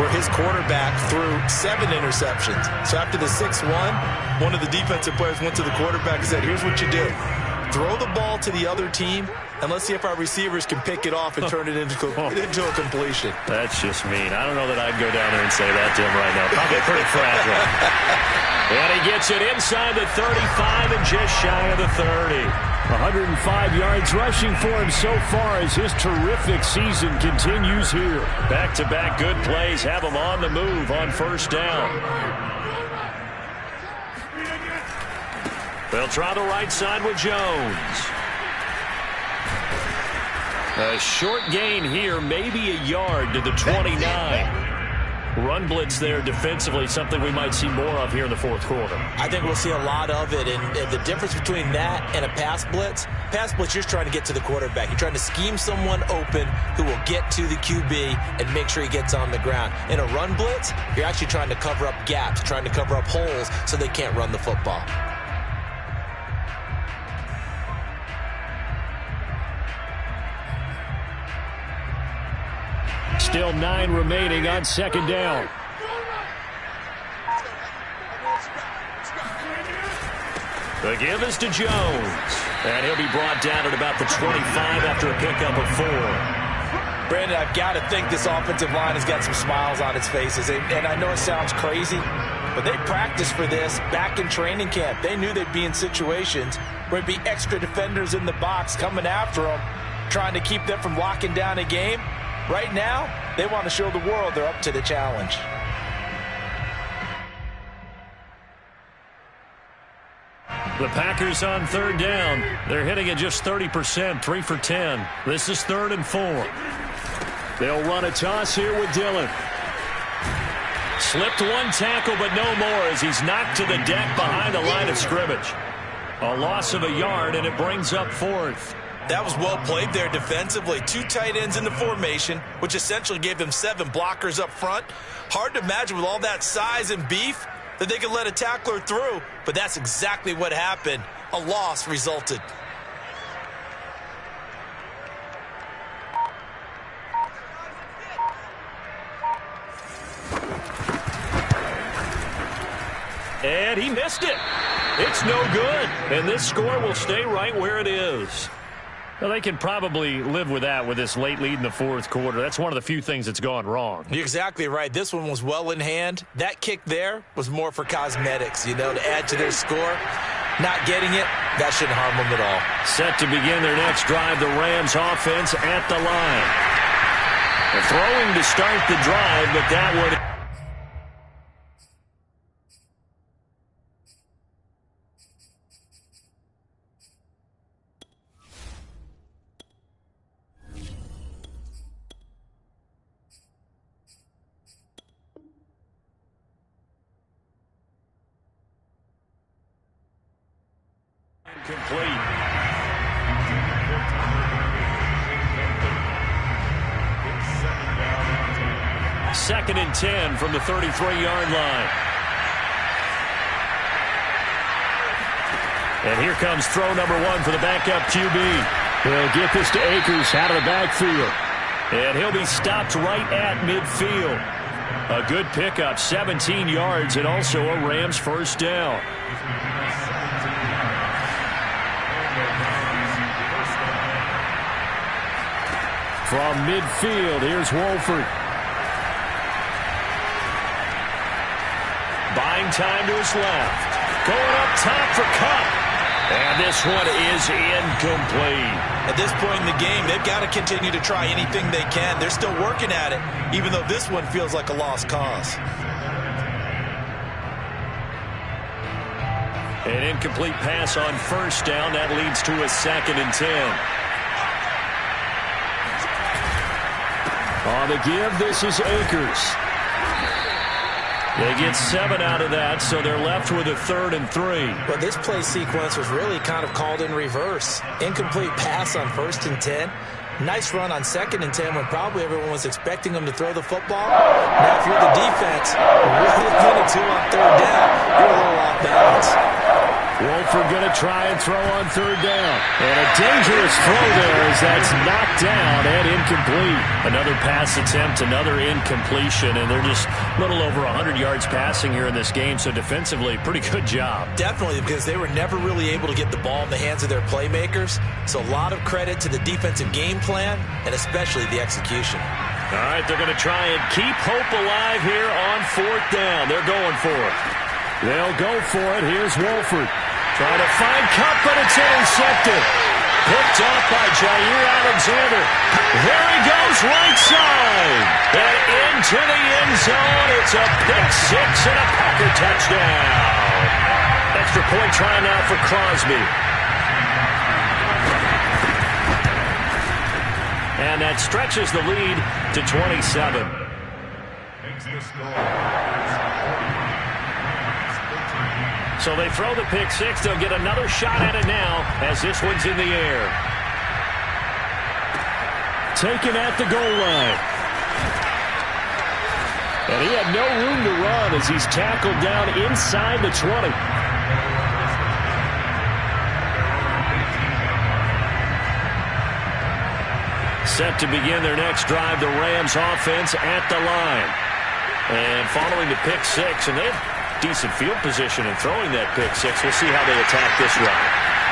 where his quarterback threw 7 interceptions. So after the 6-1, one of the defensive players went to the quarterback and said, here's what you do. Throw the ball to the other team, and let's see if our receivers can pick it off and turn it into a completion. That's just mean. I don't know that I'd go down there and say that to him right now. Probably pretty fragile. And he gets it inside the 35 and just shy of the 30. 105 yards rushing for him so far as his terrific season continues here. Back-to-back good plays have him on the move on first down. They'll try the right side with Jones. A short gain here, maybe a yard to the 29. Run blitz there defensively, something we might see more of here in the fourth quarter. I think we'll see a lot of it, and the difference between that and a pass blitz, you're just trying to get to the quarterback. You're trying to scheme someone open who will get to the QB and make sure he gets on the ground. In a run blitz, you're actually trying to cover up gaps, trying to cover up holes so they can't run the football. Still 9 remaining on second down. The give is to Jones. And he'll be brought down at about the 25 after a pickup of 4. Brandon, I've got to think this offensive line has got some smiles on its faces. And I know it sounds crazy, but they practiced for this back in training camp. They knew they'd be in situations where there'd be extra defenders in the box coming after them, trying to keep them from locking down a game. Right now, they want to show the world they're up to the challenge. The Packers on third down. They're hitting at just 30%, 3 for 10. This is 3rd and 4. They'll run a toss here with Dillon. Slipped one tackle, but no more as he's knocked to the deck behind the line of scrimmage. A loss of a yard, and it brings up 4th. That was well played there defensively. 2 tight ends in the formation, which essentially gave them 7 blockers up front. Hard to imagine with all that size and beef that they could let a tackler through, but that's exactly what happened. A loss resulted. And he missed it. It's no good. And this score will stay right where it is. Well, they can probably live with that with this late lead in the fourth quarter. That's one of the few things that's gone wrong. You're exactly right. This one was well in hand. That kick there was more for cosmetics, to add to their score. Not getting it, that shouldn't harm them at all. Set to begin their next drive, the Rams offense at the line. They're throwing to start the drive, but that would... complete. Second and 10 from the 33-yard line. And here comes throw number 1 for the backup QB. He'll get this to Akers out of the backfield. And he'll be stopped right at midfield. A good pickup, 17 yards, and also a Rams first down. From midfield, here's Wolford. Buying time to his left. Going up top for Cup. And this one is incomplete. At this point in the game, they've got to continue to try anything they can. They're still working at it, even though this one feels like a lost cause. An incomplete pass on first down. That leads to a 2nd and 10. On the give, this is Akers. They get 7 out of that, so they're left with a 3rd and 3. Well, this play sequence was really kind of called in reverse. Incomplete pass on 1st and 10. Nice run on 2nd and 10 when probably everyone was expecting them to throw the football. Now, if you're the defense, really good at 2 on 3rd down, you're a little off balance. Wolford going to try and throw on 3rd down. And a dangerous throw there as that's knocked down and incomplete. Another pass attempt, another incompletion, and they're just a little over 100 yards passing here in this game, so defensively, pretty good job. Definitely, because they were never really able to get the ball in the hands of their playmakers. So a lot of credit to the defensive game plan and especially the execution. All right, they're going to try and keep hope alive here on 4th down. They're going for it. They'll go for it. Here's Wolford. Trying to find Cup, but it's intercepted. Picked off by Jair Alexander. There he goes, right side. And into the end zone. It's a pick 6 and a Packer touchdown. Extra point try now for Crosby. And that stretches the lead to 27. So they throw the pick 6. They'll get another shot at it now as this one's in the air. Taken at the goal line. And he had no room to run as he's tackled down inside the 20. Set to begin their next drive, the Rams offense at the line. And following the pick 6, and they have decent field position in throwing that pick 6. We'll see how they attack this run.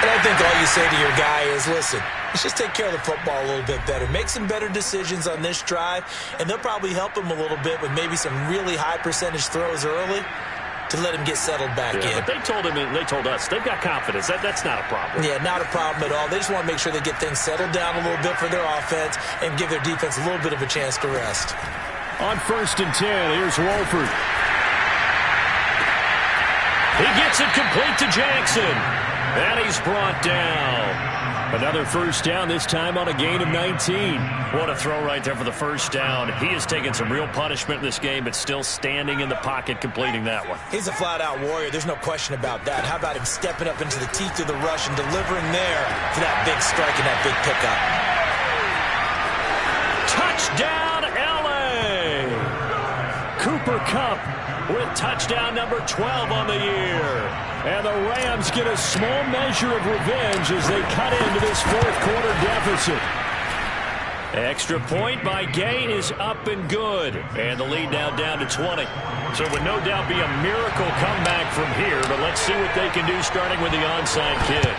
And I think all you say to your guy is, listen, let's just take care of the football a little bit better. Make some better decisions on this drive, and they'll probably help him a little bit with maybe some really high percentage throws early to let him get settled back in. But they told him, and they told us, they've got confidence. That's not a problem. Yeah, not a problem at all. They just want to make sure they get things settled down a little bit for their offense and give their defense a little bit of a chance to rest. On 1st and 10, here's Wolford. He gets it complete to Jackson. And he's brought down. Another first down, this time on a gain of 19. What a throw right there for the first down. He has taken some real punishment in this game, but still standing in the pocket completing that one. He's a flat-out warrior. There's no question about that. How about him stepping up into the teeth of the rush and delivering there for that big strike and that big pickup. Touchdown, L.A. Cooper Kupp with touchdown number 12 on the year. And the Rams get a small measure of revenge as they cut into this 4th quarter deficit. Extra point by Gay is up and good. And the lead now down to 20. So it would no doubt be a miracle comeback from here, but let's see what they can do starting with the onside kick.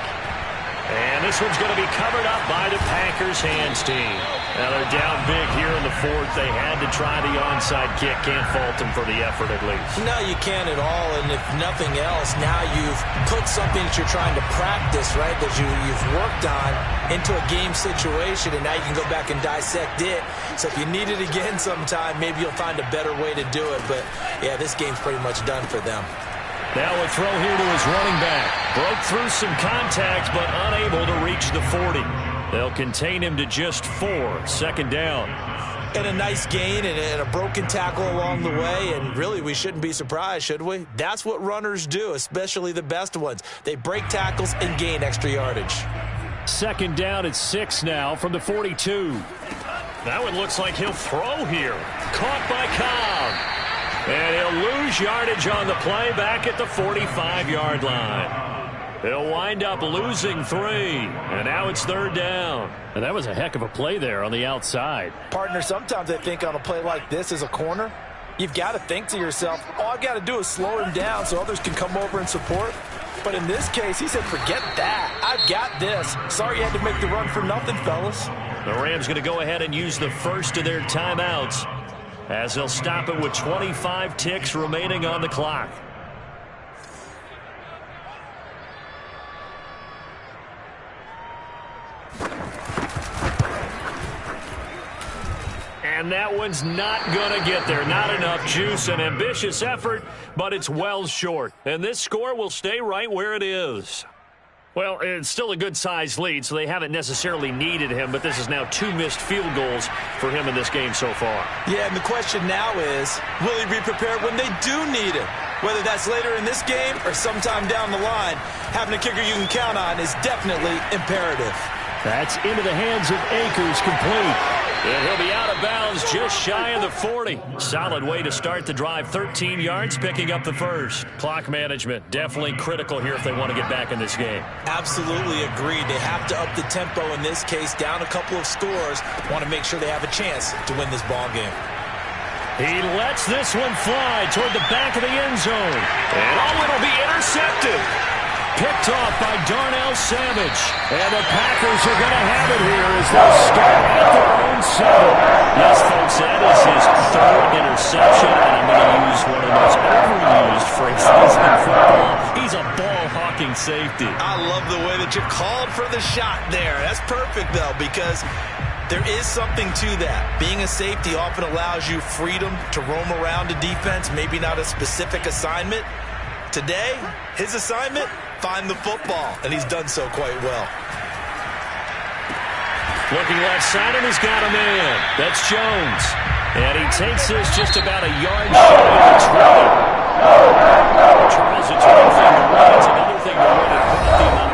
And this one's going to be covered up by the Packers hands team. Now they're down big here in the 4th. They had to try the onside kick. Can't fault them for the effort at least. No, you can't at all. And if nothing else, now you've put something that you're trying to practice, right, that you've worked on into a game situation, and now you can go back and dissect it. So if you need it again sometime, maybe you'll find a better way to do it. But, yeah, this game's pretty much done for them. Now a throw here to his running back. Broke through some contact, but unable to reach the 40. They'll contain him to just 4. 2nd down. And a nice gain and a broken tackle along the way. And really, we shouldn't be surprised, should we? That's what runners do, especially the best ones. They break tackles and gain extra yardage. 2nd down at 6 now from the 42. That one looks like he'll throw here. Caught by Cobb. And he'll lose yardage on the play back at the 45-yard line. They'll wind up losing 3, and now it's 3rd down. And that was a heck of a play there on the outside. Partner, sometimes I think on a play like this as a corner, you've got to think to yourself, all I've got to do is slow him down so others can come over and support. But in this case, he said, forget that. I've got this. Sorry you had to make the run for nothing, fellas. The Rams going to go ahead and use the first of their timeouts as they'll stop it with 25 ticks remaining on the clock. And that one's not going to get there. Not enough juice. An ambitious effort, but it's well short. And this score will stay right where it is. Well, it's still a good-sized lead, so they haven't necessarily needed him, but this is now 2 missed field goals for him in this game so far. Yeah, and the question now is, will he be prepared when they do need him? Whether that's later in this game or sometime down the line, having a kicker you can count on is definitely imperative. That's into the hands of Akers, complete. And he'll be out of bounds just shy of the 40. Solid way to start the drive. 13 yards, picking up the first. Clock management, definitely critical here if they want to get back in this game. Absolutely agreed. They have to up the tempo in this case, down a couple of scores. Want to make sure they have a chance to win this ball game. He lets this one fly toward the back of the end zone. And it'll be intercepted. Picked off by Darnell Savage. And the Packers are going to have it here as they start at their own 7. Yes, folks, that is his 3rd interception. And I'm going to use one of the most overused phrases in football. He's a ball-hawking safety. I love the way that you called for the shot there. That's perfect, though, because there is something to that. Being a safety often allows you freedom to roam around a defense, maybe not a specific assignment. Today, his assignment, find the football, and he's done so quite well. Looking left side, and he's got a man. That's Jones. And he takes this just about a yard shy of the 20. Charles, it's one thing to run. It's another thing to run it.